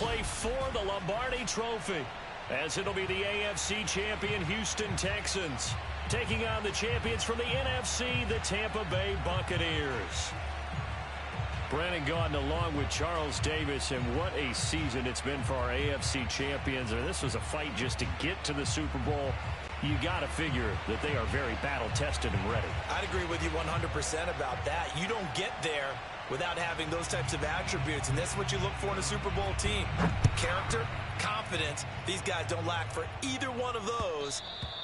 play for the Lombardi Trophy, as it'll be the AFC champion Houston Texans taking on the champions from the NFC, the Tampa Bay Buccaneers. Brandon Gaudin along with Charles Davis, and what a season it's been for our AFC champions. And this was a fight just to get to the Super Bowl. You got to figure that they are very battle-tested and ready. I'd agree with you 100% about that. You don't get there without having those types of attributes, and that's what you look for in a Super Bowl team. Character, confidence. These guys don't lack for either one of those.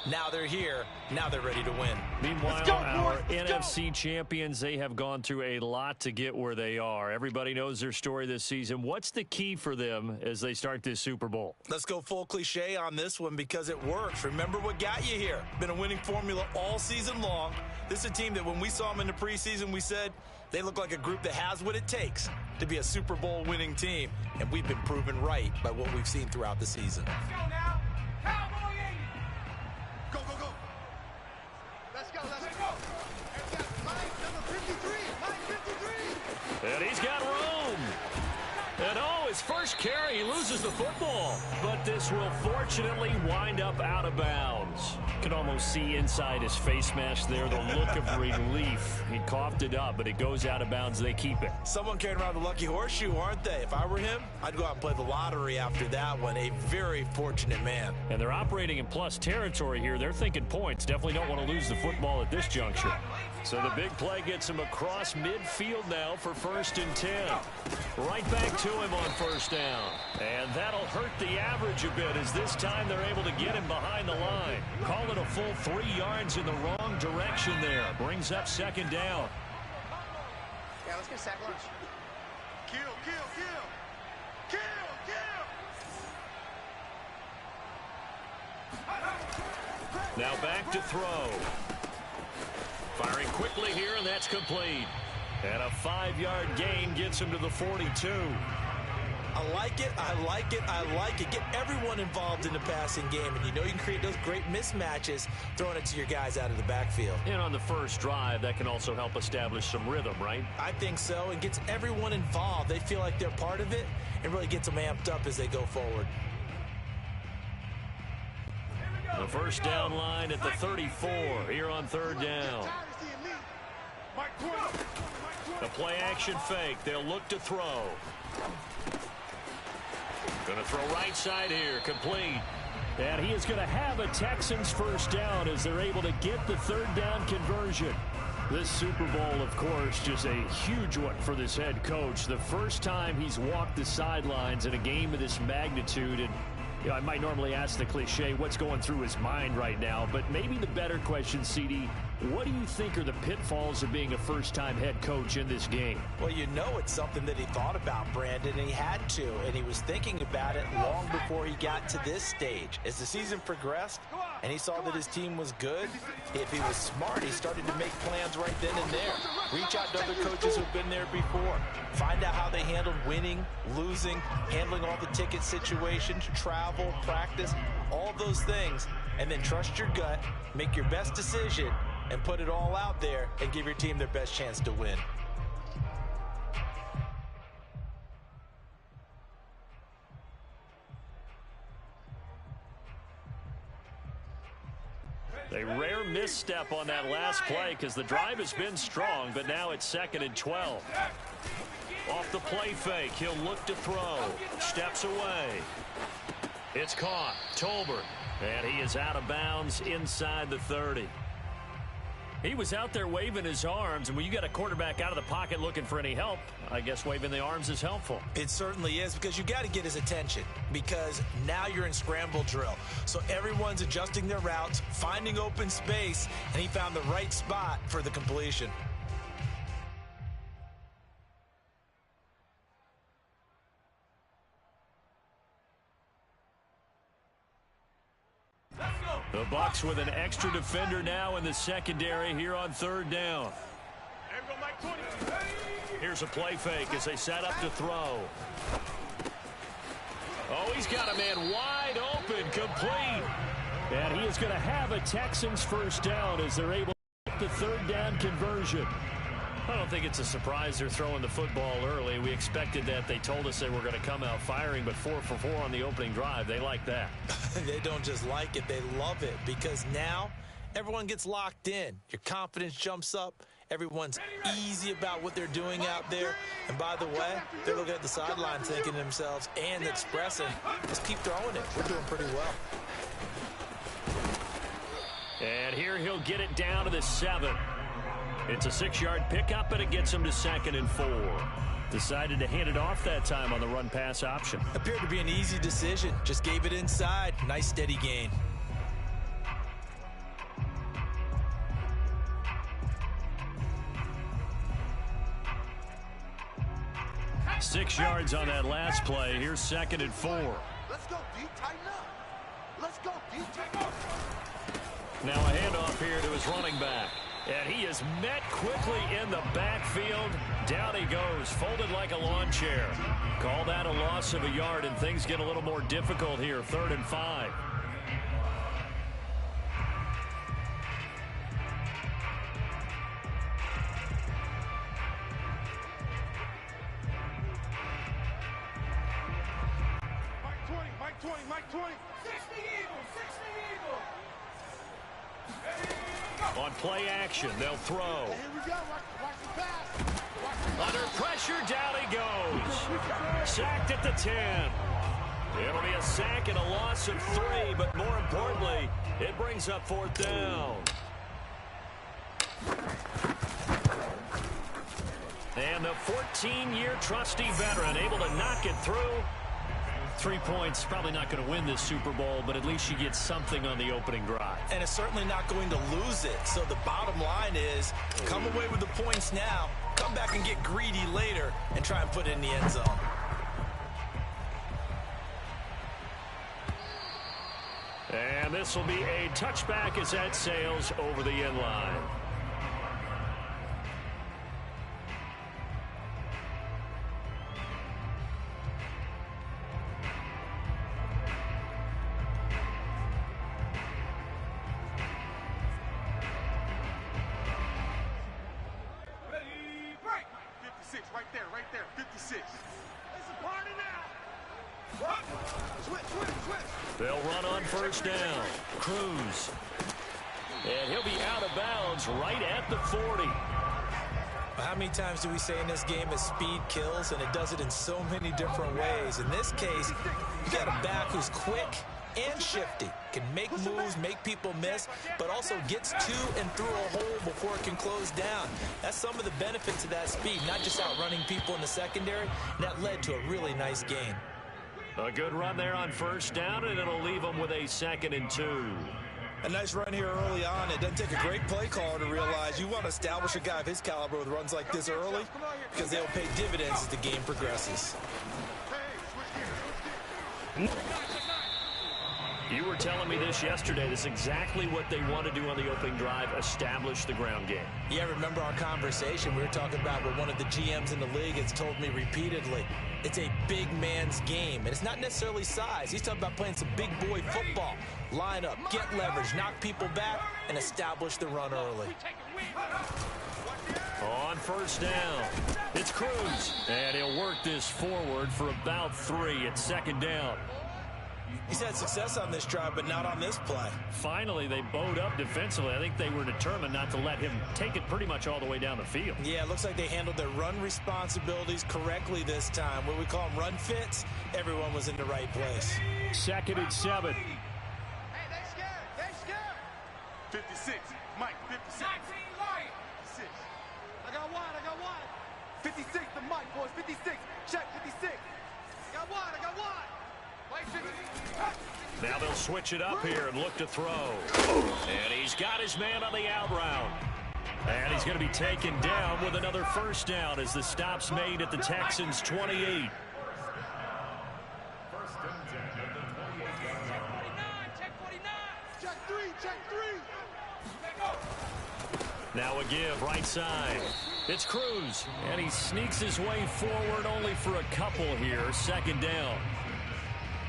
Now they're here. Now they're ready to win. Meanwhile, our NFC champions, they have gone through a lot to get where they are. Everybody knows their story this season. What's the key for them as they start this Super Bowl? Let's go full cliche on this one because it works. Remember what got you here. Been a winning formula all season long. This is a team that when we saw them in the preseason, we said they look like a group that has what it takes to be a Super Bowl winning team. And we've been proven right by what we've seen throughout the season. Let's go now. Cowboy 80. Go, go, go. Let's go, let's go. And we got line number 53. Line 53. And he's got room. And his first carry, he loses the football. But this will fortunately wind up out of bounds. You can almost see inside his face mask there the look of relief. He coughed it up, but it goes out of bounds. They keep it. Someone carrying around the lucky horseshoe, aren't they? If I were him, I'd go out and play the lottery after that one. A very fortunate man. And they're operating in plus territory here. They're thinking points. Definitely don't want to lose the football at this juncture. So the big play gets him across midfield now for 1st and 10. Right back to him on 1st down. And that'll hurt the average a bit as this time they're able to get him behind the line. Call it a full 3 yards in the wrong direction there. Brings up 2nd down. Yeah, let's get sack lunch. Kill, kill, kill. Kill, kill. Now back to throw. Firing quickly here, and that's complete. And a 5-yard gain gets him to the 42. I like it, I like it, I like it. Get everyone involved in the passing game, and you know you can create those great mismatches throwing it to your guys out of the backfield. And on the first drive, that can also help establish some rhythm, right? I think so, and gets everyone involved. They feel like they're part of it, and really gets them amped up as they go forward. The 1st down line at the 34 here on 3rd down. The play action fake. They'll look to throw. Going to throw right side here. Complete. And he is going to have a Texans 1st down as they're able to get the 3rd down conversion. This Super Bowl, of course, just a huge one for this head coach. The first time he's walked the sidelines in a game of this magnitude. And you know, I might normally ask the cliche, what's going through his mind right now? But maybe the better question, CD, what do you think are the pitfalls of being a first-time head coach in this game? Well, you know it's something that he thought about, Brandon, and he had to. And he was thinking about it long before he got to this stage. As the season progressed and he saw that his team was good, if he was smart, he started to make plans right then and there. Reach out to other coaches who've been there before. Find out how they handled winning, losing, handling all the ticket situations, travel, practice, all those things. And then trust your gut, make your best decision, and put it all out there and give your team their best chance to win. A rare misstep on that last play because the drive has been strong, but now it's 2nd and 12. Off the play fake, he'll look to throw. Steps away. It's caught. Tolbert. And he is out of bounds inside the 30. He was out there waving his arms, and when you got a quarterback out of the pocket looking for any help, I guess waving the arms is helpful. It certainly is, because you got to get his attention, because now you're in scramble drill. So everyone's adjusting their routes, finding open space, and he found the right spot for the completion. The Bucks with an extra defender now in the secondary here on 3rd down. Here's a play fake as they set up to throw. Oh, he's got a man wide open, complete. And he is going to have a Texans 1st down as they're able to get the 3rd down conversion. I don't think it's a surprise they're throwing the football early. We expected that. They told us they were going to come out firing, but 4 for 4 on the opening drive. They like that. They don't just like it, they love it, because now everyone gets locked in. Your confidence jumps up. Everyone's easy about what they're doing out there. And by the way, they're looking at the sideline thinking to themselves and expressing, just keep throwing it. We're doing pretty well. And here he'll get it down to the 7. It's a 6-yard pickup, and it gets him to 2nd and 4. Decided to hand it off that time on the run-pass option. Appeared to be an easy decision. Just gave it inside. Nice, steady gain. 6 yards on that last play. Here's 2nd and 4. Let's go, D. Tighten up. Let's go, D. Tighten up. Now a handoff here to his running back. And he is met quickly in the backfield. Down he goes, folded like a lawn chair. Call that a loss of a yard, and things get a little more difficult here. 3rd and 5. Mike 20. 60 Eagles. On play action, they'll throw. Here we go. Watch the pass. Under pressure, down he goes. Sacked at the 10. It'll be a sack and a loss of 3, but more importantly, it brings up 4th down. And the 14-year trusty veteran able to knock it through. 3 points, probably not going to win this Super Bowl, but at least she gets something on the opening drive. And it's certainly not going to lose it. So the bottom line is, come away with the points now, come back and get greedy later, and try and put it in the end zone. And this will be a touchback as that sails over the end line. Right there. 56. It's a party now. Switch. They'll run on 1st down. Cruz. And he'll be out of bounds right at the 40. How many times do we say in this game that speed kills, and it does it in so many different ways? In this case, you got a back who's quick and shifty, can make moves, make people miss, but also gets to and through a hole before it can close down. That's some of the benefits of that speed, not just outrunning people in the secondary. That led to a really nice gain. A good run there on 1st down, and it'll leave them with a 2nd and 2. A nice run here early on. It doesn't take a great play caller to realize you want to establish a guy of his caliber with runs like this early, because they'll pay dividends as the game progresses. You were telling me this yesterday. This is exactly what they want to do on the opening drive, establish the ground game. Yeah, remember our conversation. We were talking about what one of the GMs in the league has told me repeatedly. It's a big man's game, and it's not necessarily size. He's talking about playing some big boy football. Line up, get leverage, knock people back, and establish the run early. On 1st down, it's Cruz, and he'll work this forward for about 3 at 2nd down. He's had success on this drive, but not on this play. Finally, they bowed up defensively. I think they were determined not to let him take it pretty much all the way down the field. Yeah, it looks like they handled their run responsibilities correctly this time. What we call them run fits, everyone was in the right place. 2nd and 7. Hey, they scared. 56. Mike, 56. 56. I got wide. 56 to Mike, boys. 56. Check 56. I got wide. Now they'll switch it up here and look to throw. And he's got his man on the out route. And he's going to be taken down with another 1st down as the stop's made at the Texans' 28. Check three. Now a give, right side. It's Cruz, and he sneaks his way forward only for a couple here. 2nd down.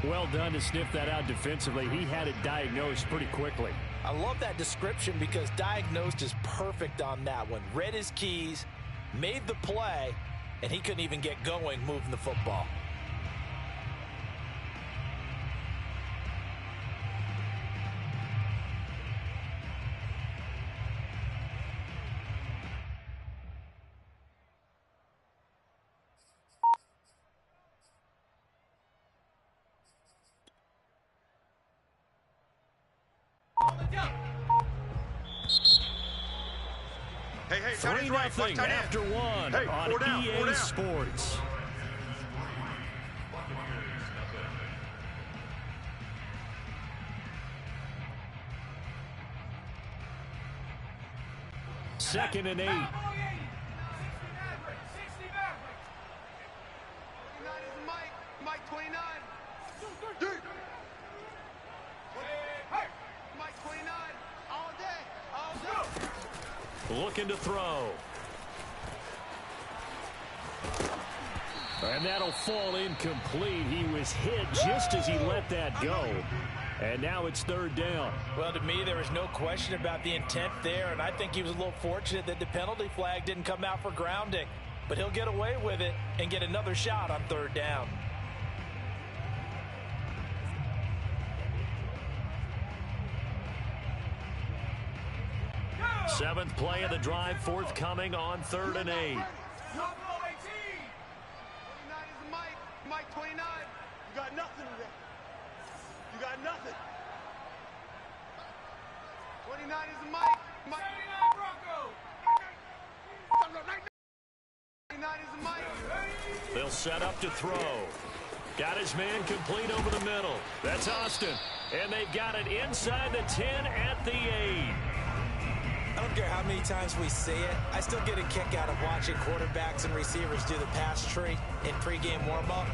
Well done to sniff that out defensively. He had it diagnosed pretty quickly. I love that description because diagnosed is perfect on that one. Read his keys, made the play, and he couldn't even get going moving the football. Hey, 3-0 after one on EA Sports. Second and 8. 29 is Mike. Mike 29. Mike 29. All day. All day. Looking to throw. And that'll fall incomplete. He was hit just as he let that go. And now it's third down. Well, to me, there was no question about the intent there, and I think he was a little fortunate that the penalty flag didn't come out for grounding. But he'll get away with it and get another shot on third down. Seventh play of the drive, forthcoming on 3rd and 8. 29 is Mike. Mike 29. You got nothing today. You got nothing. 29 is Mike. Mike. 29 is Mike. They'll set up to throw. Got his man complete over the middle. That's Austin. And they've got it inside the 10 at the 8. I don't care how many times we see it. I still get a kick out of watching quarterbacks and receivers do the pass tree in pregame warm-up.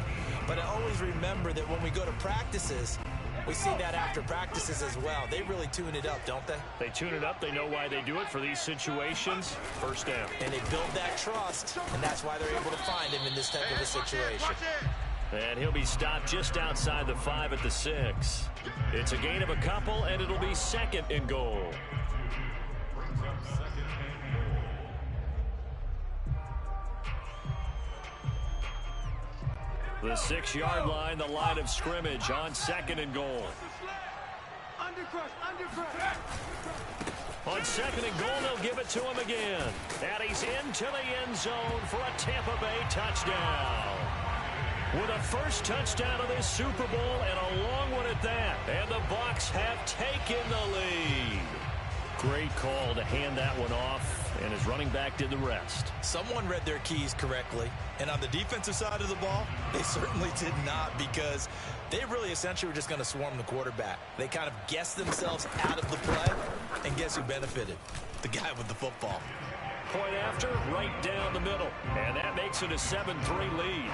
But I always remember that when we go to practices, we see that after practices as well. They really tune it up, don't they? They tune it up. They know why they do it for these situations. First down. And they build that trust, and that's why they're able to find him in this type of a situation. And he'll be stopped just outside the 5 at the 6. It's a gain of a couple, and it'll be 2nd and goal. The 6-yard line, the line of scrimmage on 2nd and goal. On 2nd and goal, they'll give it to him again. And he's into the end zone for a Tampa Bay touchdown. With a first touchdown of this Super Bowl and a long one at that. And the Bucks have taken the lead. Great call to hand that one off, and his running back did the rest. Someone read their keys correctly, and on the defensive side of the ball, they certainly did not, because they really essentially were just going to swarm the quarterback. They kind of guessed themselves out of the play, and guess who benefited? The guy with the football. Point after, right down the middle, and that makes it a 7-3 lead.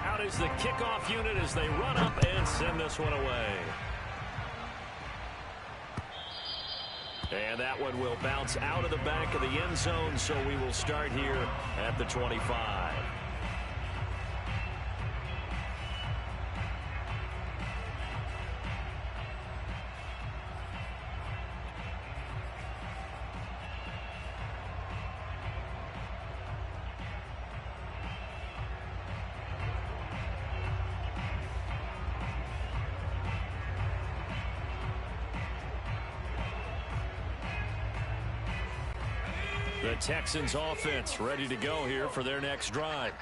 Out is the kickoff unit as they run up and send this one away. And that one will bounce out of the back of the end zone, so we will start here at the 25. The Texans offense ready to go here for their next drive.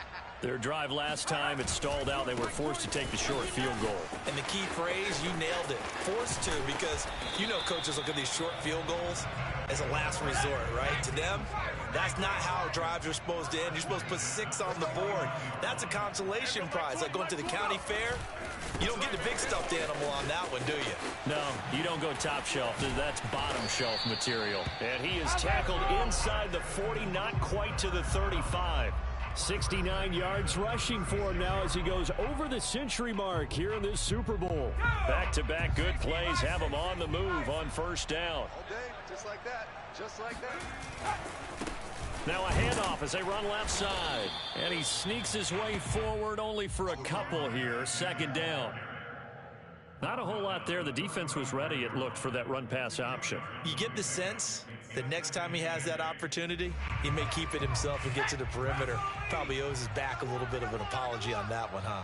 Their drive last time, it stalled out. They were forced to take the short field goal. And the key phrase, you nailed it. Forced to, because you know coaches look at these short field goals as a last resort, right? To them, that's not how drives are supposed to end. You're supposed to put 6 on the board. That's a consolation prize. Like going to the county fair, you don't get the big stuffed animal on that one, do you? No, you don't go top shelf. That's bottom shelf material. And he is tackled inside the 40, not quite to the 35. 69 yards rushing for him now as he goes over the century mark here in this Super Bowl. Back-to-back good plays have him on the move on first down. All day, just like that. Just like that. Now a handoff as they run left side. And he sneaks his way forward only for a couple here. Second down. Not a whole lot there. The defense was ready, it looked, for that run-pass option. You get the sense that next time he has that opportunity, he may keep it himself and get to the perimeter. Probably owes his back a little bit of an apology on that one, huh?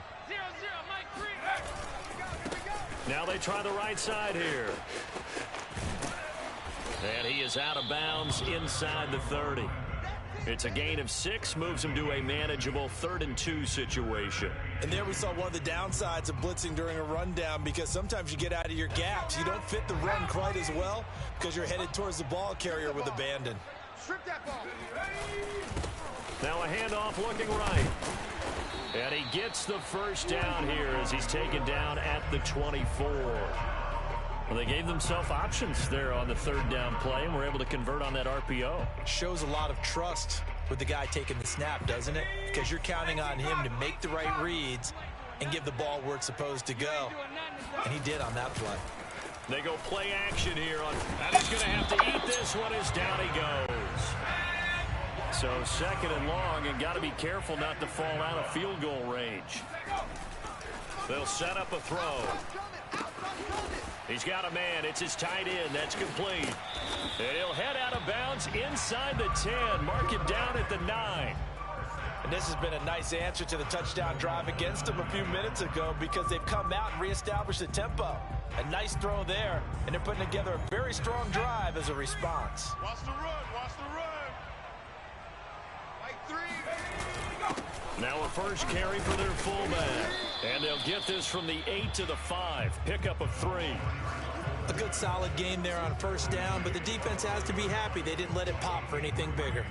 Now they try the right side here. And he is out of bounds inside the 30. It's a gain of 6, moves him to a manageable 3rd and 2 situation. And there we saw one of the downsides of blitzing during a rundown, because sometimes you get out of your gaps. You don't fit the run quite as well because you're headed towards the ball carrier with abandon. Strip that ball. Now a handoff looking right. And he gets the first down here as he's taken down at the 24. Well, they gave themselves options there on the 3rd down play and were able to convert on that RPO. Shows a lot of trust with the guy taking the snap, doesn't it? Because you're counting on him to make the right reads and give the ball where it's supposed to go. And he did on that play. They go play action here on, and he's going to have to eat this one as down he goes. So 2nd and long, and got to be careful not to fall out of field goal range. They'll set up a throw. He's got a man. It's his tight end. That's complete. And he'll head out of bounds inside the 10. Mark it down at the 9. And this has been a nice answer to the touchdown drive against them a few minutes ago, because they've come out and reestablished the tempo. A nice throw there, and they're putting together a very strong drive as a response. Watch the run. Watch the run. Like 3. Now a first carry for their fullback. And they'll get this from the 8 to the 5. Pickup of 3. A good solid game there on 1st down, but the defense has to be happy they didn't let it pop for anything bigger.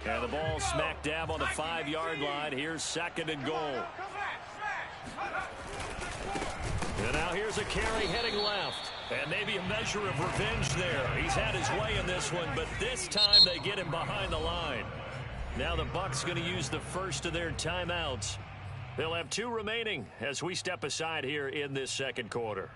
And the ball smack dab on the 5-yard line. Here's 2nd and goal. And now here's a carry heading left. And maybe a measure of revenge there. He's had his way in this one, but this time they get him behind the line. Now the Bucs going to use the first of their timeouts. They'll have 2 remaining as we step aside here in this 2nd quarter.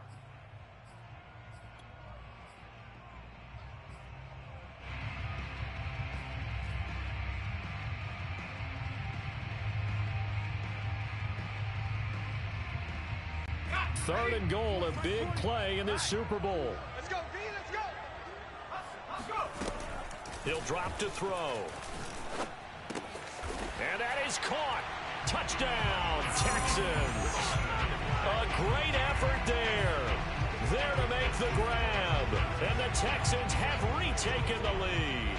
Third and goal, a big play in this Super Bowl. Let's go, V, let's go. Let's go. He'll drop to throw. And that is caught. Touchdown, Texans. A great effort there. There to make the grab. And the Texans have retaken the lead.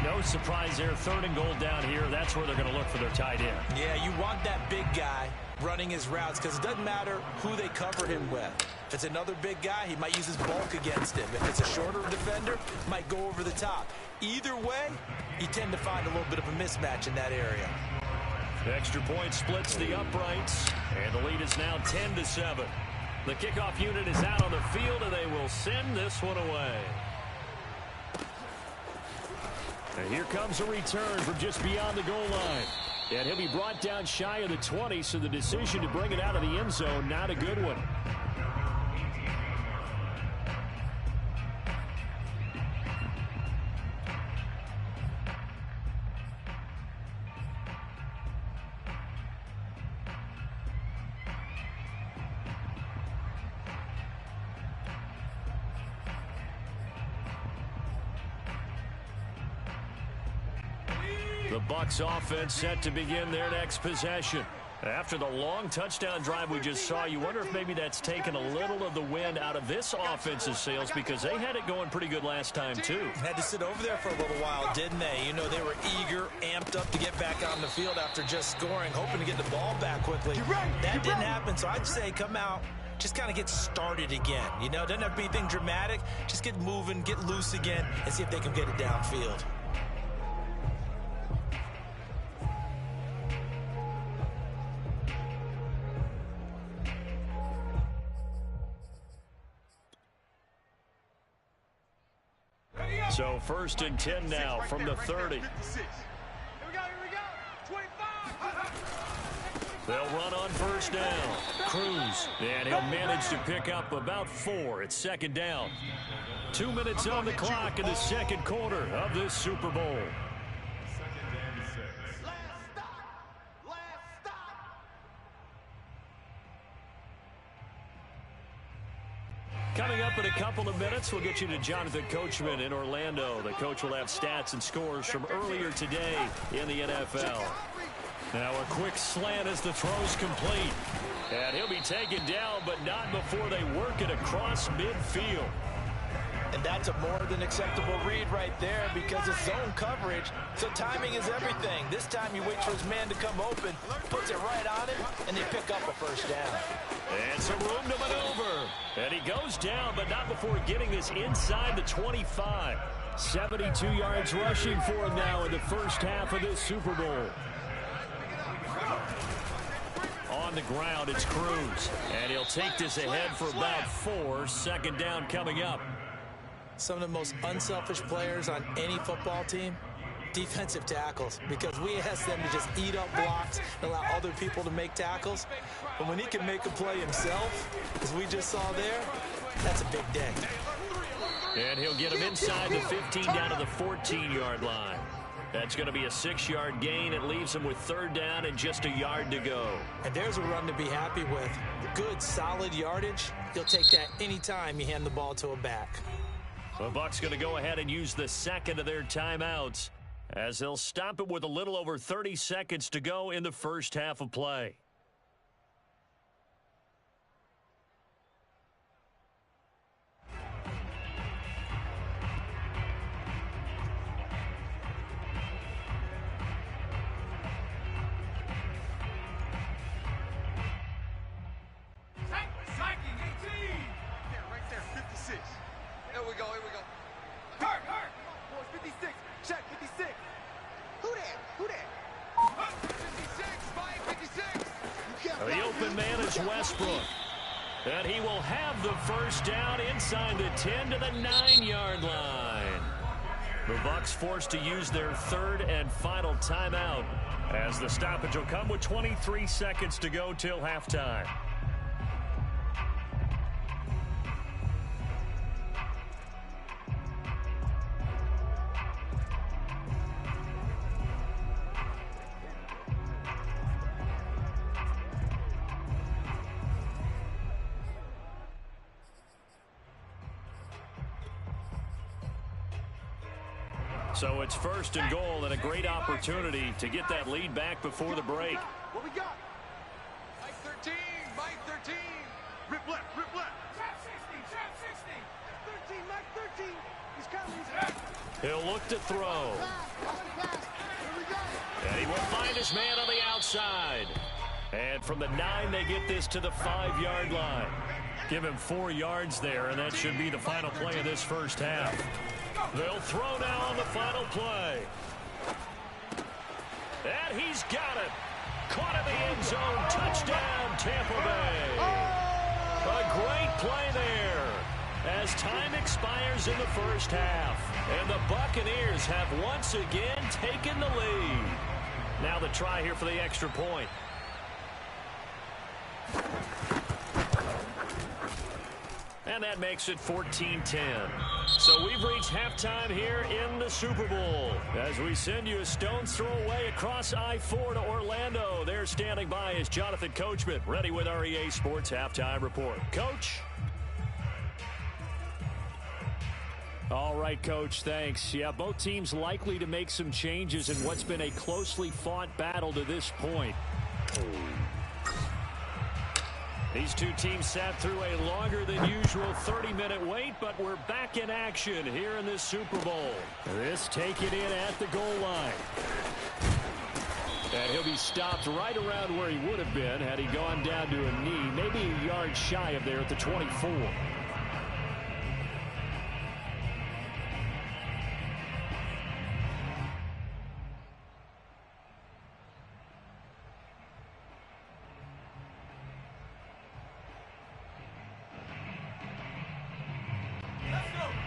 No surprise there. 3rd and goal down here. That's where they're going to look for their tight end. Yeah, you want that big guy running his routes, because it doesn't matter who they cover him with. If it's another big guy, he might use his bulk against him. If it's a shorter defender, might go over the top. Either way, you tend to find a little bit of a mismatch in that area. The extra point splits the uprights, and the lead is now 10-7. The kickoff unit is out on the field, and they will send this one away. And here comes a return from just beyond the goal line. And he'll be brought down shy of the 20, so the decision to bring it out of the end zone, not a good one. The Bucs offense set to begin their next possession. After the long touchdown drive we just saw, you wonder if maybe that's taken a little of the wind out of this offense's sails, because they had it going pretty good last time too. Had to sit over there for a little while, didn't they? You know, they were eager, amped up to get back on the field after just scoring, hoping to get the ball back quickly. That didn't happen, so I'd say come out, just kind of get started again. You know, doesn't have to be anything dramatic. Just get moving, get loose again, and see if they can get it downfield. So 1st and 10 now from the 30. Here we go, here we go. 25. They'll run on first down. Cruz, and he'll manage to pick up about 4. It's second down. 2 minutes on the clock in the second quarter of this Super Bowl. Coming up in a couple of minutes, we'll get you to Jonathan Coachman in Orlando. The coach will have stats and scores from earlier today in the NFL. Now a quick slant as the throw's complete. And he'll be taken down, but not before they work it across midfield. And that's a more than acceptable read right there because it's zone coverage, so timing is everything. This time he waits for his man to come open, puts it right on him, and they pick up a first down. And some room to maneuver. And he goes down, but not before getting this inside the 25. 72 yards rushing for him now in the first half of this Super Bowl. On the ground, it's Cruz. And he'll take this ahead for about 4. Second down coming up. Some of the most unselfish players on any football team, defensive tackles, because we ask them to just eat up blocks and allow other people to make tackles. But when he can make a play himself, as we just saw there, that's a big day. And he'll get him inside the 15 down to the 14-yard line. That's going to be a 6-yard gain. It leaves him with third down and just a yard to go. And there's a run to be happy with. Good, solid yardage. He'll take that anytime you hand the ball to a back. The Bucs going to go ahead and use the second of their timeouts as they'll stop it with a little over 30 seconds to go in the first half of play. And he will have the first down inside the 10 to the 9-yard line. The Bucs forced to use their third and final timeout as the stoppage will come with 23 seconds to go till halftime. So it's first and goal and a great opportunity to get that lead back before the break. What we got? Mike 13, Mike 13. Rip left, rip left. Trap 60, 13, Mike 13. He's coming. He'll look to throw. And he will find his man on the outside. And from the 9, they get this to the 5-yard line. Give him 4 yards there, and that should be the final play of this first half. They'll throw now on the final play. And he's got it. Caught in the end zone. Touchdown, Tampa Bay. A great play there as time expires in the first half. And the Buccaneers have once again taken the lead. Now the try here for the extra point. And that makes it 14-10. So we've reached halftime here in the Super Bowl. As we send you a stone's throw away across I-4 to Orlando. There standing by is Jonathan Coachman, ready with our EA Sports Halftime Report. Coach? All right, Coach, thanks. Yeah, both teams likely to make some changes in what's been a closely fought battle to this point. These two teams sat through a longer than usual 30-minute wait, but we're back in action here in this Super Bowl. This taken in at the goal line. And he'll be stopped right around where he would have been had he gone down to a knee, maybe a yard shy of there at the 24.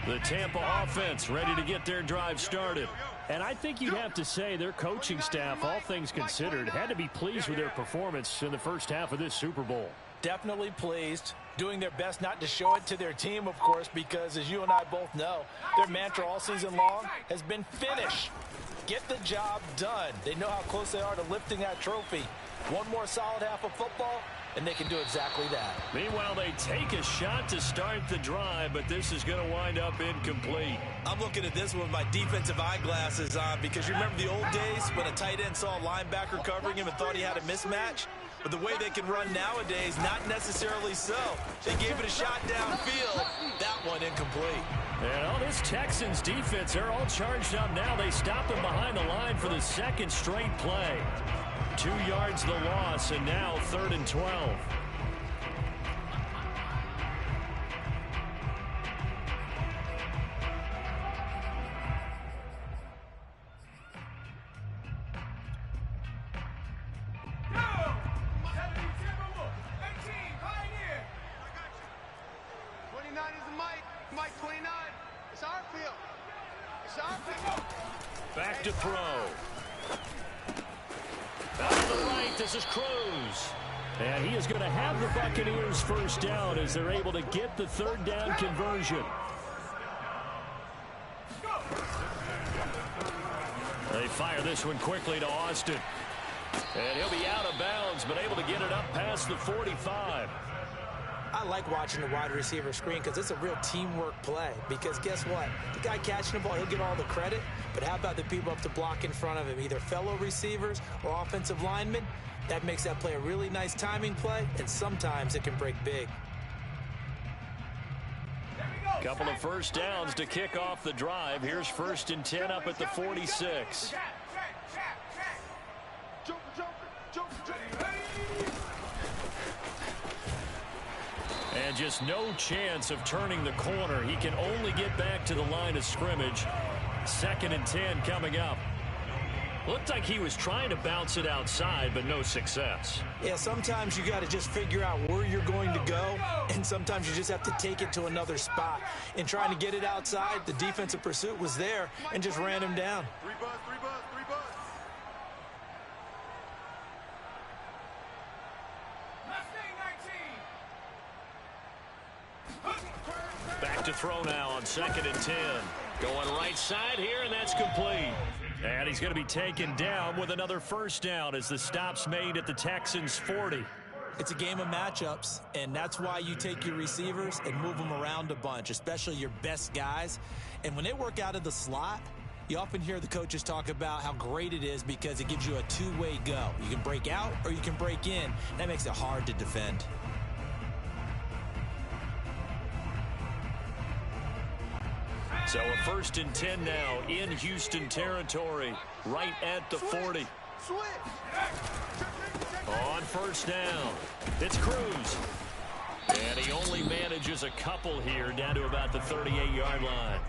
The Tampa offense ready to get their drive started. And I think you'd have to say their coaching staff, all things considered, had to be pleased with their performance in the first half of this Super Bowl. Definitely pleased, doing their best not to show it to their team, of course, because as you and I both know, their mantra all season long has been finish. Get the job done. They know how close they are to lifting that trophy. One more solid half of football, and they can do exactly that. Meanwhile, they take a shot to start the drive, but this is going to wind up incomplete. I'm looking at this one with my defensive eyeglasses on because you remember the old days when a tight end saw a linebacker covering him and thought he had a mismatch? But the way they can run nowadays, not necessarily so. They gave it a shot downfield. That one incomplete. And all this Texans defense, they're all charged up now. They stop them behind the line for the second straight play. 2 yards the loss, and now 3rd and 12. Back to throw. Out to the right, this is Cruz. And he is going to have the Buccaneers first down as they're able to get the 3rd down conversion. They fire this one quickly to Austin. And he'll be out of bounds, but able to get it up past the 45. I like watching the wide receiver screen because it's a real teamwork play. Because guess what? The guy catching the ball, he'll get all the credit. But how about the people up to block in front of him, either fellow receivers or offensive linemen? That makes that play a really nice timing play, and sometimes it can break big. Couple of first downs to kick off the drive. Here's 1st and 10 up at the 46. And just no chance of turning the corner. He can only get back to the line of scrimmage. 2nd and 10 coming up. Looked like he was trying to bounce it outside, but no success. Yeah, sometimes you got to just figure out where you're going to go, and sometimes you just have to take it to another spot. In trying to get it outside, the defensive pursuit was there and just ran him down. Back to throw now on 2nd and 10. Going right side here, and that's complete. And he's going to be taken down with another first down as the stop's made at the Texans' 40. It's a game of matchups, and that's why you take your receivers and move them around a bunch, especially your best guys. And when they work out of the slot, you often hear the coaches talk about how great it is because it gives you a two-way go. You can break out or you can break in. That makes it hard to defend. So a 1st and 10 now in Houston territory, right at the 40. On first down, it's Cruz. And he only manages a couple here down to about the 38-yard line.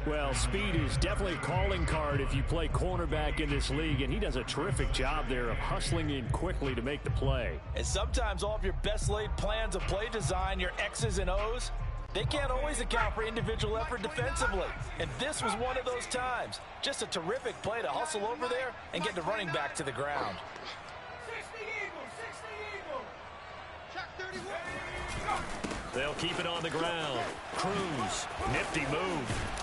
Well, speed is definitely a calling card if you play cornerback in this league, and he does a terrific job there of hustling in quickly to make the play. And sometimes all of your best laid plans of play design, your X's and O's, they can't always account for individual effort defensively. And this was one of those times. Just a terrific play to hustle over there and get the running back to the ground. 60 Eagle. Check 31. They'll keep it on the ground. Cruz, nifty move.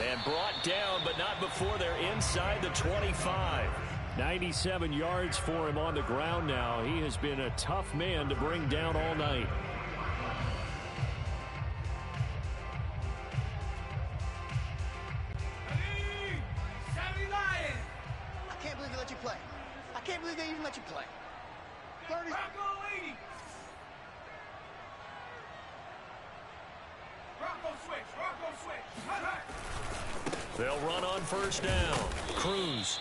And brought down, but not before they're inside the 25. 97 yards for him on the ground now. He has been a tough man to bring down all night. I can't believe they even let you play. 30. They'll run on first down. Cruz.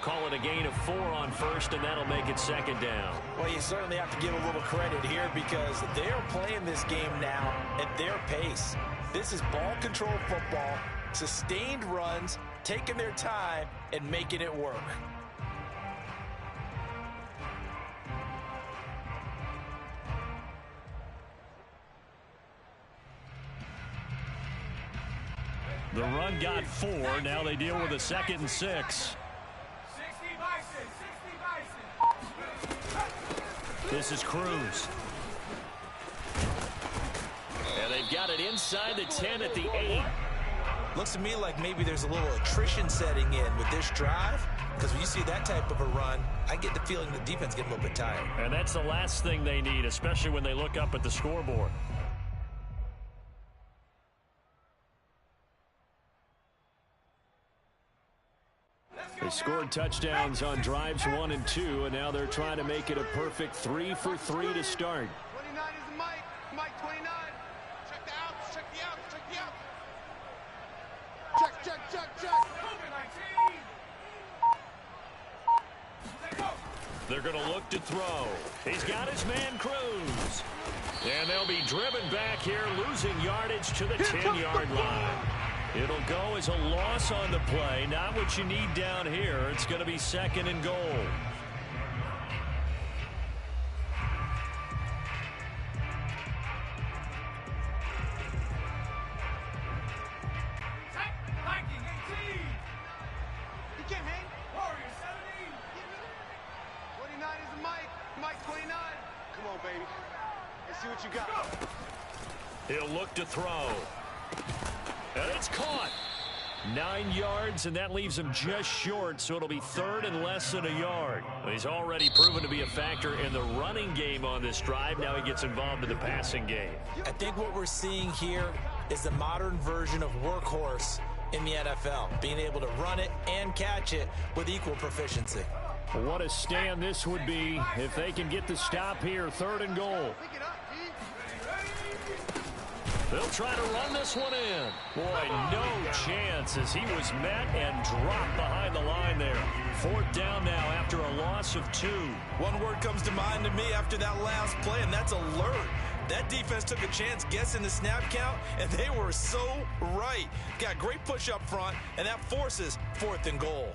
Call it a gain of 4 on first, and that'll make it 2nd down. Well, you certainly have to give a little credit here because they're playing this game now at their pace. This is ball control football, sustained runs, taking their time, and making it work. The run got 4. Now they deal with a 2nd and 6. This is Cruz. And they've got it inside the 10 at the 8. Looks to me like maybe there's a little attrition setting in with this drive, because when you see that type of a run, I get the feeling the defense get a little bit tired. And that's the last thing they need, especially when they look up at the scoreboard. They scored touchdowns on drives 1 and 2, and now they're trying to make it a perfect 3 for 3 to start. 29 is Mike. Mike 29. Check the outs. Check the outs. Check the outs. Check. They're going to look to throw. He's got his man Cruz. And they'll be driven back here, losing yardage to the 10-yard line. It'll go as a loss on the play. Not what you need down here. It's going to be 2nd and goal. He can't hang. Warrior 70. 29 is Mike. Mike 29. Come on, baby. Let's see what you got. He'll look to throw. And it's caught. 9 yards, and that leaves him just short, so it'll be 3rd and less than a yard. He's already proven to be a factor in the running game on this drive. Now he gets involved in the passing game. I think what we're seeing here is the modern version of workhorse in the NFL, being able to run it and catch it with equal proficiency. What a stand this would be if they can get the stop here. 3rd and goal. They'll try to run this one in. Boy, no chance as he was met and dropped behind the line there. 4th down now after a loss of 2. One word comes to mind to me after that last play, and that's alert. That defense took a chance guessing the snap count, and they were so right. Got great push up front, and that forces 4th and goal.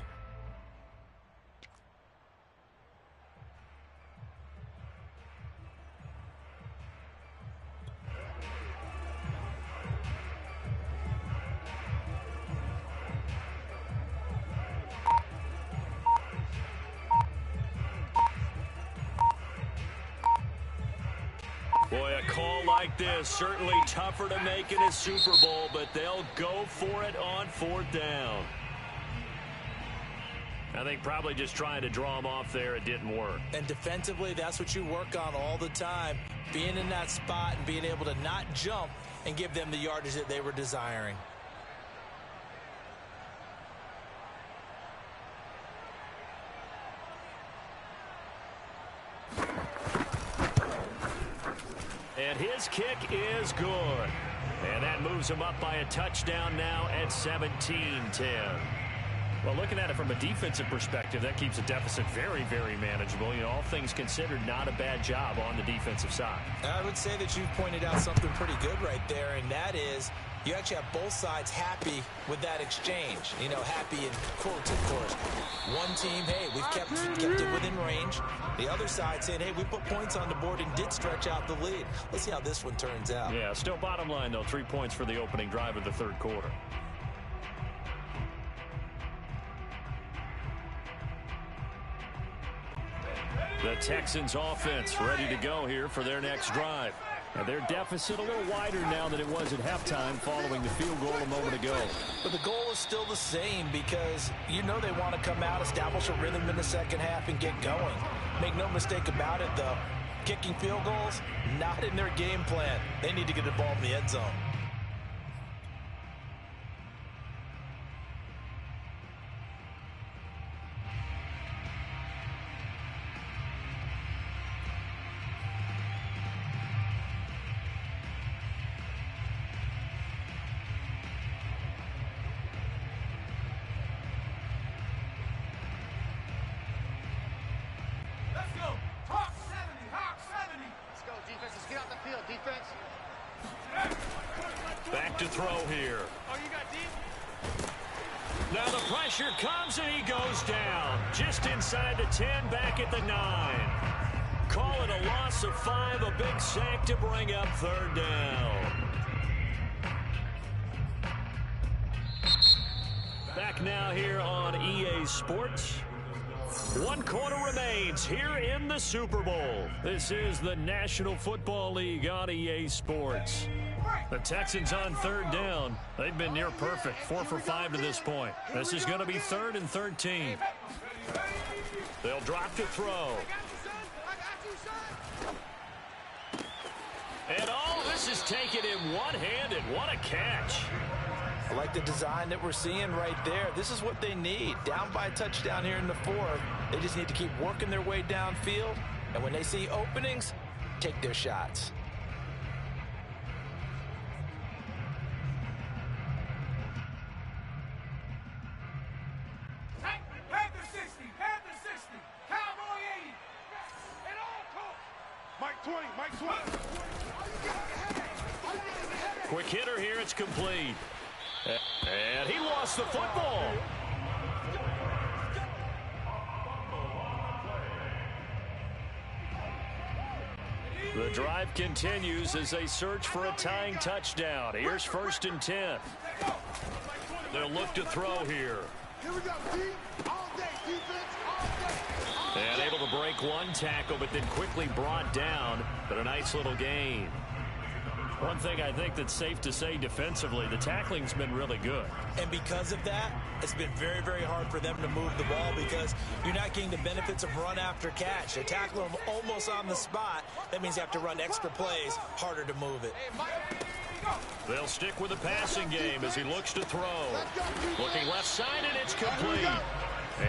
Boy, a call like this, certainly tougher to make in a Super Bowl, but they'll go for it on 4th down. I think probably just trying to draw him off there, it didn't work. And defensively, that's what you work on all the time, being in that spot and being able to not jump and give them the yardage that they were desiring. And his kick is good. And that moves him up by a touchdown now at 17-10. Well, looking at it from a defensive perspective, that keeps the deficit very, very manageable. You know, all things considered, not a bad job on the defensive side. I would say that you've pointed out something pretty good right there, and that is you actually have both sides happy with that exchange. You know, happy in quotes, of course. One team, hey, we've kept it within range. The other side saying, hey, we put points on the board and did stretch out the lead. Let's see how this one turns out. Yeah, still bottom line, though, 3 points for the opening drive of the 3rd quarter. The Texans offense ready to go here for their next drive. And their deficit a little wider now than it was at halftime following the field goal a moment ago. But the goal is still the same because you know they want to come out, establish a rhythm in the second half, and get going. Make no mistake about it, though. Kicking field goals, not in their game plan. They need to get the ball in the end zone. Back to throw here. Oh, you got deep? Now the pressure comes and he goes down. Just inside the 10, back at the 9. Call it a loss of 5, a big sack to bring up 3rd down. back now here on EA Sports. One quarter remains here in the Super Bowl. This is the National Football League on EA Sports. The Texans on third down. They've been near perfect, 4 for 5 to this point. This is going to be 3rd and 13. They'll drop to throw. And all this is taken in one-handed. What a catch. I like the design that we're seeing right there. This is what they need. Down by a touchdown here in the 4th. They just need to keep working their way downfield. And when they see openings, take their shots. Panther 60, Panther 60, Cowboy 80. And all coach. Mike 20, Mike 20. Quick hitter here. It's complete. And he lost the football. The drive continues as they search for a tying touchdown. Here's 1st and 10. They'll look to throw here. Here we go, deep, all day, defense, all day. And able to break one tackle, but then quickly brought down. But a nice little gain. One thing I think that's safe to say defensively, the tackling's been really good. And because of that, it's been very, very hard for them to move the ball because you're not getting the benefits of run after catch. They're tackling them almost on the spot. That means you have to run extra plays, harder to move it. They'll stick with the passing game as he looks to throw. Looking left side, and it's complete.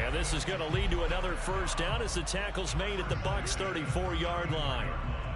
And this is going to lead to another 1st down as the tackle's made at the Bucks 34-yard line.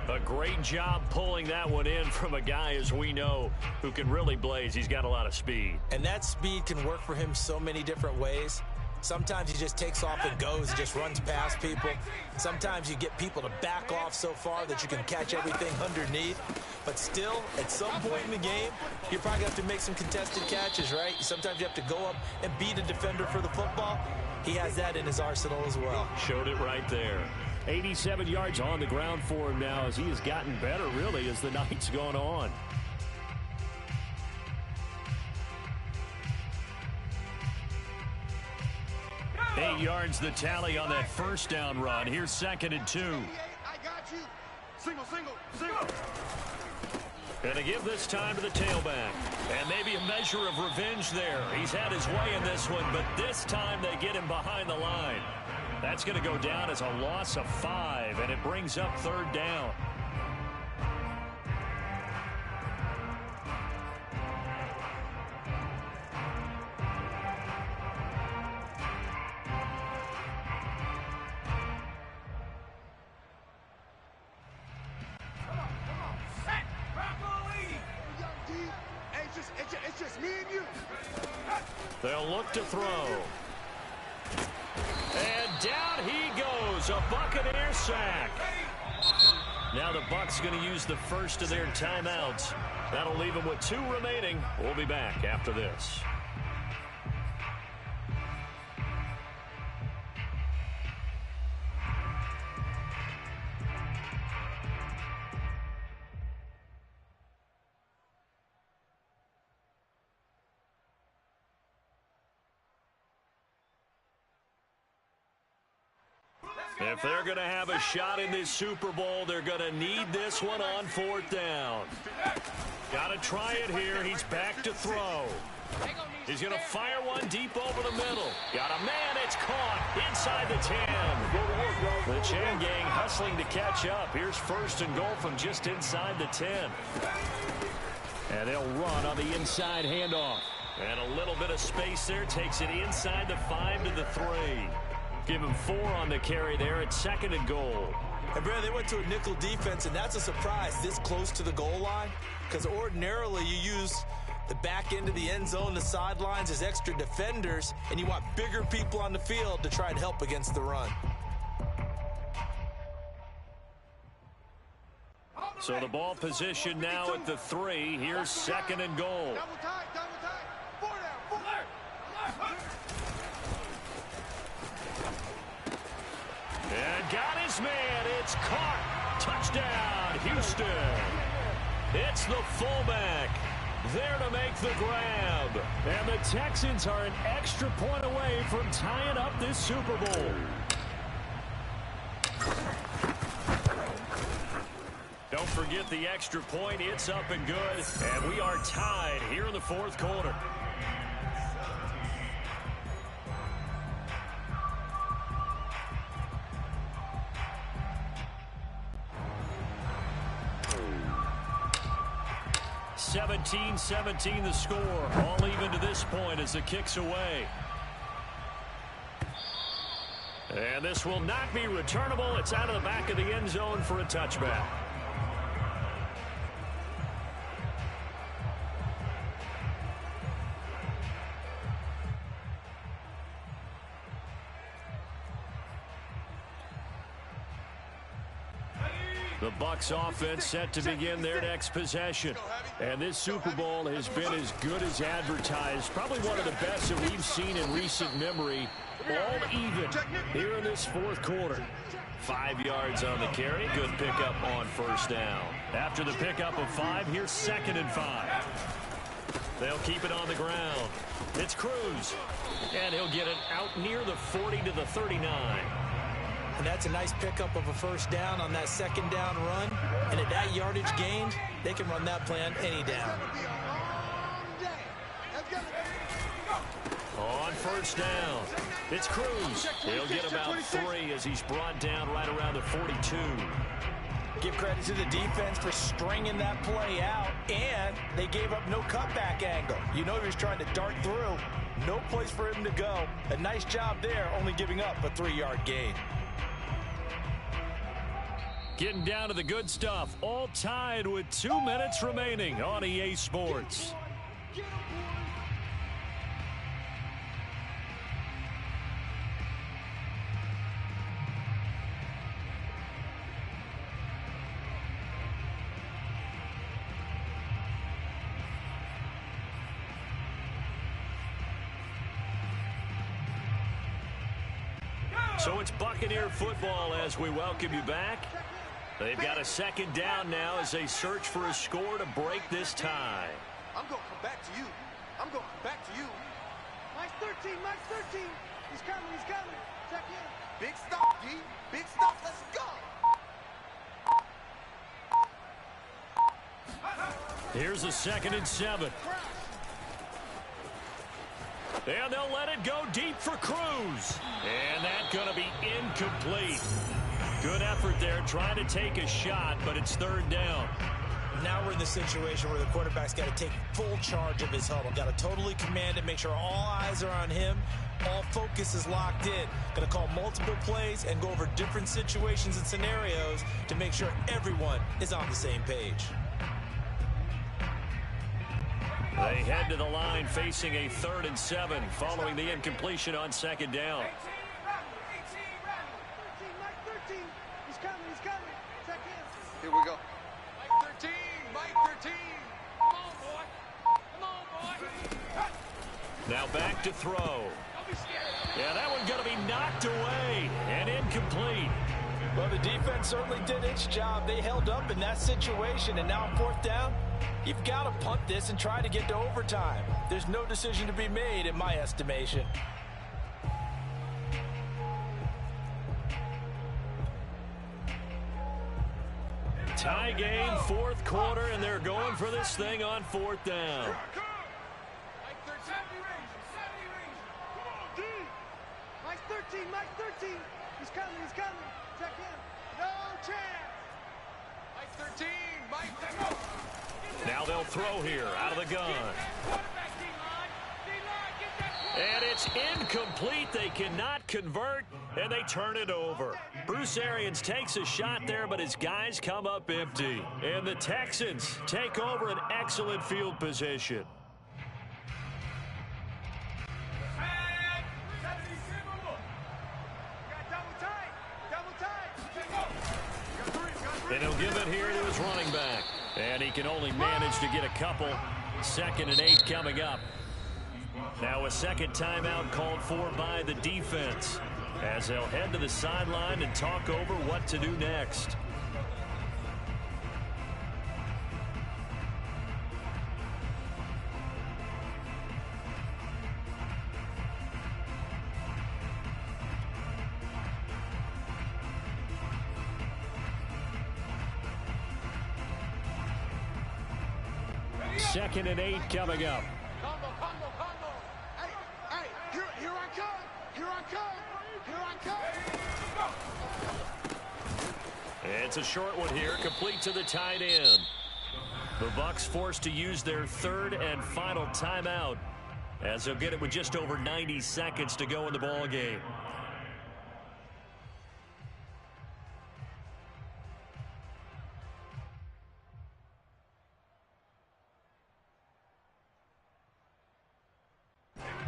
A great job pulling that one in from a guy, as we know, who can really blaze. He's got a lot of speed. And that speed can work for him so many different ways. Sometimes he just takes off and goes and just runs past people. Sometimes you get people to back off so far that you can catch everything underneath. But still, at some point in the game, you're probably going to have to make some contested catches, right? Sometimes you have to go up and beat a defender for the football. He has that in his arsenal as well. Showed it right there. 87 yards on the ground for him now as he has gotten better, really, as the night's gone on. Eight yards the tally on that 1st down run. Here's 2nd and 2. I got you. Single, single, single. Gonna give this time to the tailback. And maybe a measure of revenge there. He's had his way in this one, but this time they get him behind the line. That's going to go down as a loss of 5, and it brings up 3rd down. It's just me and you. They'll look to throw. And down he goes, a Buccaneer sack. Now the Bucs going to use the first of their timeouts. That'll leave them with 2 remaining. We'll be back after this. If they're going to have a shot in this Super Bowl, they're going to need this one on 4th down. Got to try it here. He's back to throw. He's going to fire one deep over the middle. Got a man. It's caught inside the 10. The chain gang hustling to catch up. Here's 1st and goal from just inside the 10. And they'll run on the inside handoff. And a little bit of space there takes it inside the 5 to the 3. Give him 4 on the carry there at 2nd and goal. And Brad, they went to a nickel defense, and that's a surprise this close to the goal line, because ordinarily you use the back end of the end zone, the sidelines as extra defenders, and you want bigger people on the field to try and help against the run. So the ball position now at the 3. Here's 2nd and goal. Double tight, double tight. 4 down, 4. And got his man. It's caught. Touchdown, Houston. It's the fullback. There to make the grab. And the Texans are an extra point away from tying up this Super Bowl. Don't forget the extra point. It's up and good. And we are tied here in the fourth quarter. (17-17) the score. All even to this point as the kick's away. And this will not be returnable. It's out of the back of the end zone for a touchback. The Bucks offense set to begin their next possession. And this Super Bowl has been as good as advertised. Probably one of the best that we've seen in recent memory. All even here in this fourth quarter. 5 yards on the carry. Good pickup on first down. After the pickup of 5, here's 2nd and 5. They'll keep it on the ground. It's Cruz. And he'll get it out near the 40 to the 39. And that's a nice pickup of a first down on that second down run. And at that yardage gained, they can run that play on any down. On first down, it's Cruz. He'll get about 3 as he's brought down right around the 42. Give credit to the defense for stringing that play out, and they gave up no cutback angle. You know he was trying to dart through. No place for him to go. A nice job there, only giving up a 3-yard gain. Getting down to the good stuff. All tied with 2 minutes remaining on EA Sports. So it's Buccaneer football as we welcome you back. They've got a 2nd down now as they search for a score to break this tie. I'm going to come back to you. I'm going to come back to you. Mike's 13, Mike's 13. He's coming, he's coming. Check in. Big stop, D. Big stop, let's go. Here's a 2nd and 7. And they'll let it go deep for Cruz. And that's going to be incomplete. Good effort there, trying to take a shot, but it's 3rd down. Now we're in the situation where the quarterback's got to take full charge of his huddle. Got to totally command it, make sure all eyes are on him. All focus is locked in. Going to call multiple plays and go over different situations and scenarios to make sure everyone is on the same page. They head to the line facing a 3rd and 7 following the incompletion on 2nd down. Here we go. Mike 13, Mike 13. Come on, boy. Come on, boy. Now back to throw. Yeah, that one's going to be knocked away and incomplete. Well, the defense certainly did its job. They held up in that situation, and now on 4th down, you've got to punt this and try to get to overtime. There's no decision to be made in my estimation. Tie game, 4th quarter, and they're going for this thing on 4th down. Mike's 13, Mike's 13. He's coming, he's coming. Check in. No chance. Mike 13, Mike 13. Now they'll throw here out of the gun. And it's incomplete. They cannot convert, and they turn it over. Bruce Arians takes a shot there, but his guys come up empty. And the Texans take over an excellent field position. And he'll give it here to his running back. And he can only manage to get a couple. 2nd and 8 coming up. Now a 2nd timeout called for by the defense as they'll head to the sideline and talk over what to do next. 2nd and 8 coming up. Combo. Hey, here I come. Here I come. It's a short one here, complete to the tight end. The Bucks forced to use their 3rd and final timeout, as they'll get it with just over 90 seconds to go in the ball game.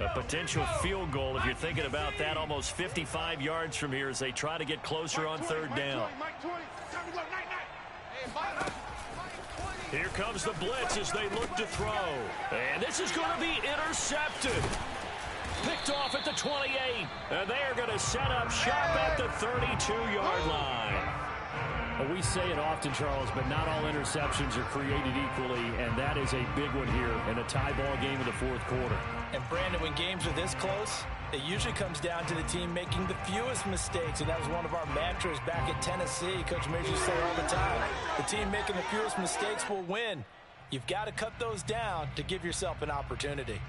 A potential field goal, if you're thinking about that, almost 55 yards from here as they try to get closer on 3rd down. Here comes the blitz as they look to throw. And this is going to be intercepted. Picked off at the 28. And they are going to set up shop at the 32-yard line. We say it often, Charles, but not all interceptions are created equally, and that is a big one here in a tie ball game in the 4th quarter. And Brandon, when games are this close, it usually comes down to the team making the fewest mistakes, and that was one of our mantras back at Tennessee. Coach Mears used to say all the time, the team making the fewest mistakes will win. You've got to cut those down to give yourself an opportunity.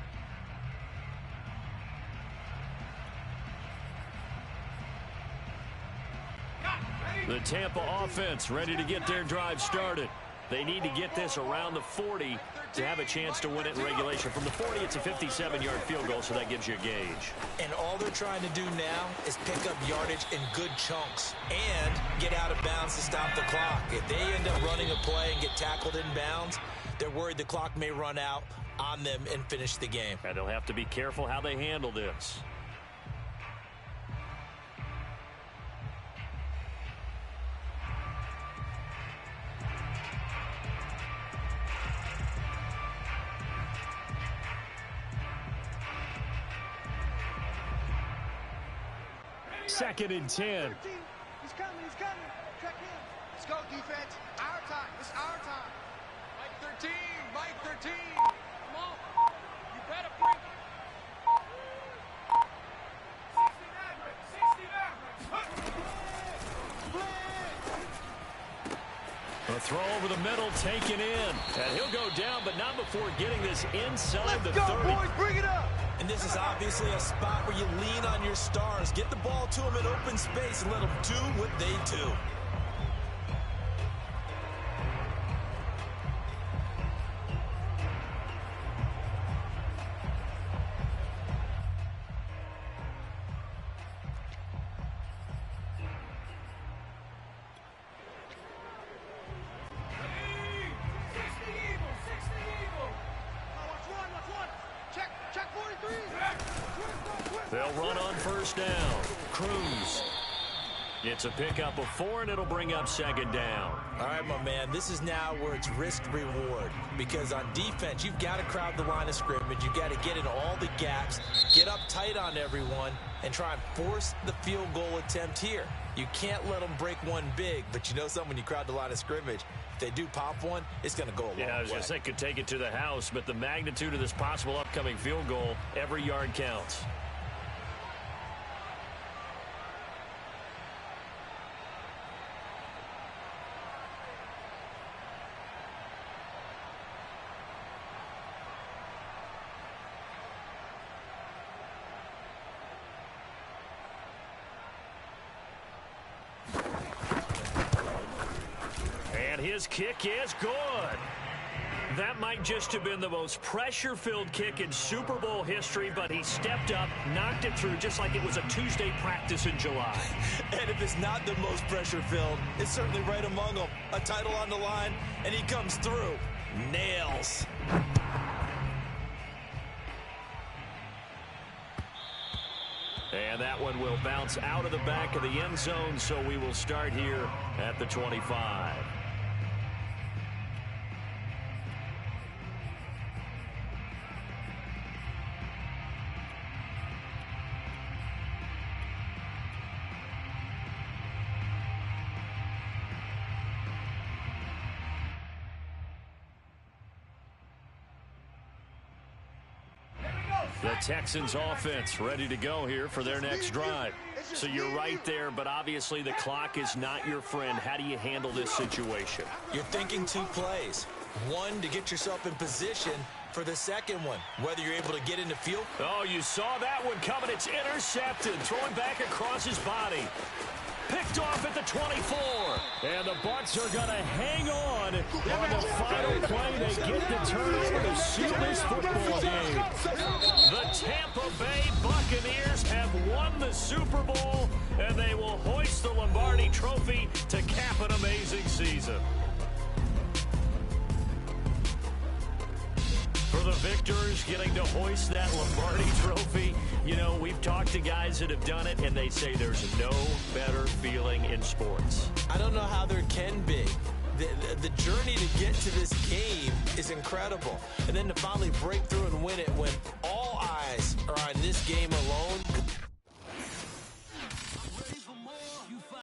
The Tampa offense ready to get their drive started. They need to get this around the 40 to have a chance to win it in regulation. From the 40, it's a 57-yard field goal, so that gives you a gauge. And all they're trying to do now is pick up yardage in good chunks and get out of bounds to stop the clock. If they end up running a play and get tackled in bounds, they're worried the clock may run out on them and finish the game. And they'll have to be careful how they handle this. Second and 10. He's coming. Check in. Let's go, defense. Our time. It's our time. Mike 13. Come on. You better bring it. 60 A throw over the middle taken in. And he'll go down, but not before getting this inside the 30. Let's go, boys. Bring it up. And this is obviously a spot where you lean on your stars. Get the ball to them in open space and let them do what they do. They'll run on first down. Cruz. It's a pickup of 4, and it'll bring up 2nd down. All right, my man, this is now where it's risk-reward. Because on defense, you've got to crowd the line of scrimmage. You've got to get in all the gaps, get up tight on everyone, and try and force the field goal attempt here. You can't let them break one big, but you know something, when you crowd the line of scrimmage, if they do pop one, it's going to go a long way. Yeah, I was going to say could take it to the house, but the magnitude of this possible upcoming field goal, every yard counts. His kick is good. That might just have been the most pressure-filled kick in Super Bowl history, but he stepped up, knocked it through just like it was a Tuesday practice in July. And if it's not the most pressure-filled, it's certainly right among them. A title on the line, and he comes through. Nails. And that one will bounce out of the back of the end zone, so we will start here at the 25. The Texans offense ready to go here for their next drive. So you're right there, but obviously the clock is not your friend. How do you handle this situation? You're thinking 2 plays. One, to get yourself in position for the second one, whether you're able to get in the field. Oh, you saw that one coming. It's intercepted. Throwing back across his body. Picked off at the 24. And the Bucks are going to hang on the final play. They get the turnover to seal this football game. The Tampa Bay Buccaneers have won the Super Bowl, and they will hoist the Lombardi Trophy to cap an amazing season. For the victors getting to hoist that Lombardi Trophy, you know, we've talked to guys that have done it, and they say there's no better feeling in sports. I don't know how there can be. The journey to get to this game is incredible. And then to finally break through and win it when all eyes are on this game alone.